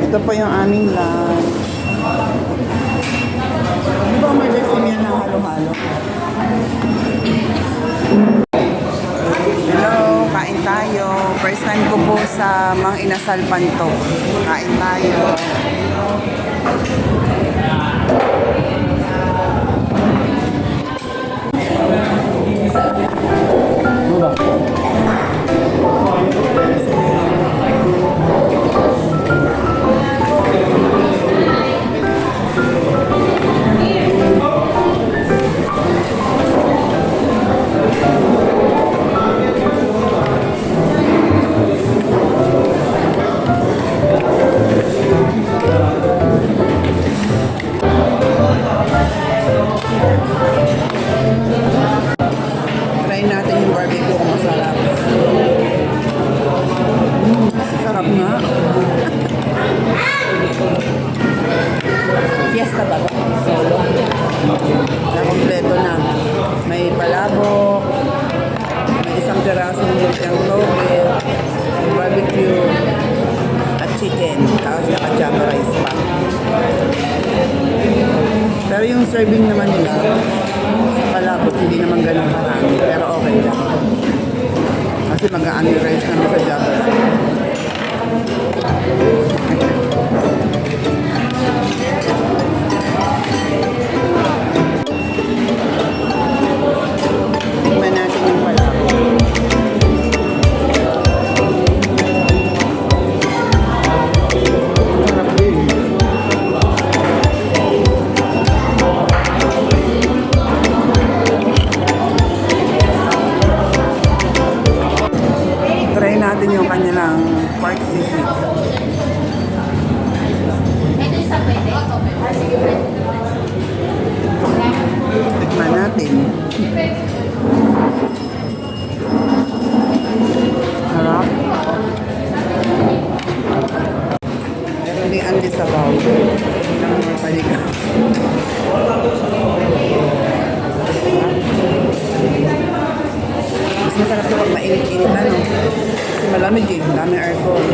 Ito po yung aming lunch. Di ba umorder sa yan na halo-halo? Hello, kain tayo. First time ko po sa Mang Inasal Panto. Kain tayo. Try natin yung barbecue kung masarap. Sarap nga. Fiesta ba ba? Solo. Nakompleto na. May palabok, may isang pirasong lumpiang toge, may barbecue, at chicken. Tapos naka-java rice pa. Pero yung serving naman nila, palabok, hindi naman ganun karami. Pero okay lang. Kasi mag-a-ani rice naman sa java rice. Tingnan natin yung palabok. Sarap din. Try natin yung kanilang pork sisig. Tikman natin. Harap. Meron din andi sa baw. Ng paliga. Mas masarap ito pag mainit-init ano. Kasi malamig eh. Dami aircon.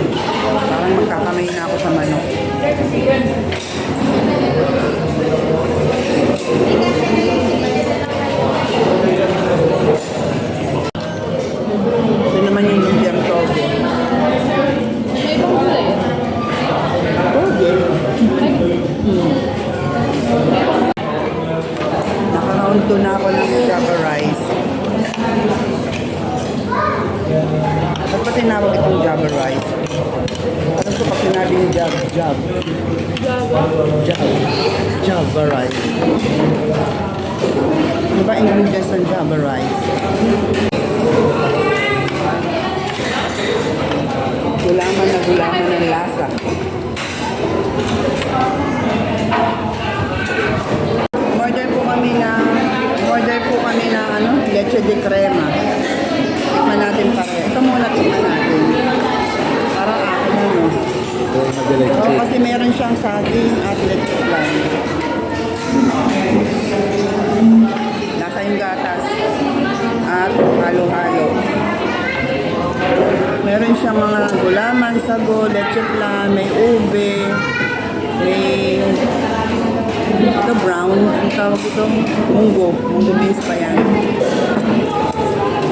Parang magkakamay na ako sa manok. Ito naman yung lumpiang toge. Toge? Naka-round 2 na ako ng java rice. Ba't pa tinawag itong java rice? Ano ito pag sinabi yung java rice? Ano ba ingredients ng java rice? Gulaman ng lasa. Order po kami na ano, leche de crema. Tikman natin pare. Ito muna tikman natin. Parang akin ano. Oo, kasi meron siyang saging at leche plan. Nasa yung gatas. At halo-halo. Meron siyang mga gulaman, sago, leche plan, may ube, may ito brown, ang tawag ito, munggo beans pa yan.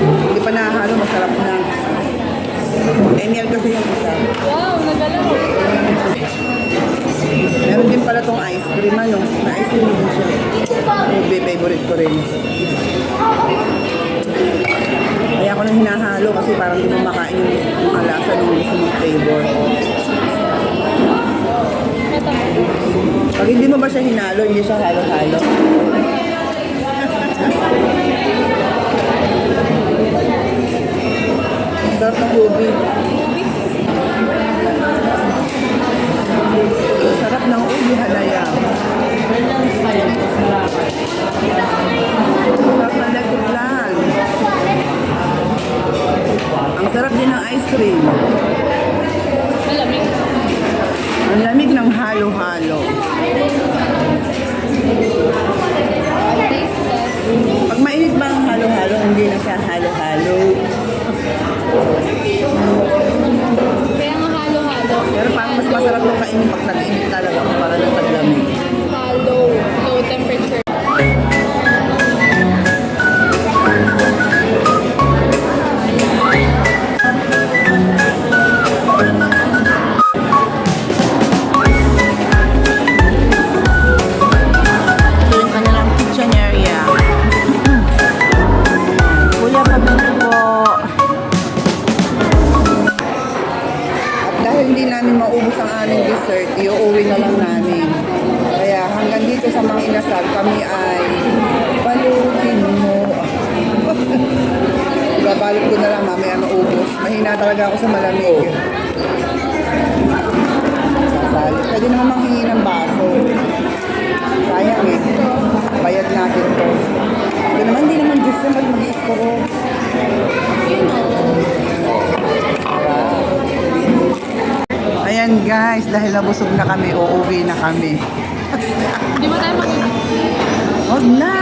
Hindi pa nahahalo, masarap na. ML kasi yung isa. Wow, nagalaw. Meron din pala tong ice cream, ano? May ice cream din siya. Ube, favorite ko rin. Kaya ako nang hinahalo kasi parang di mo makain yung mga lasa ng gusto mong flavor. Pag hindi mo ba siya hinalo, hindi siya halo-halo. Sarap ng ubi. Sarap ng ubi halaya. Sarap na nagkuklan. Ang sarap din ng ice cream. Malamig. Ang lamig ng halo-halo. Pag mainit ba ang halo-halo, hindi na siya halo-halo. Kaya nga halo-halo. Pero parang mas masarap nung kainin pag nag-init talaga para ng taglamig. Low temperature. Ito yung kanilang kitchen area. Kuya, pabili po. At dahil hindi namin maubos ang aming dessert, iuwi na lang namin. Kaya hanggang dito sa mga inasal, kami ay balutin mo. Ibabalot ko na lang mamaya maubos. Mahina talaga ako sa malamig. Sasali. Pwede naman manghingi ng baso. Sayang eh. Bayad natin to. Ito naman, hindi naman gusto mag-i-isko ko. Ayan guys, dahil nabusog na kami, uuwi na kami. Hindi mo tayo mag- Huwag na!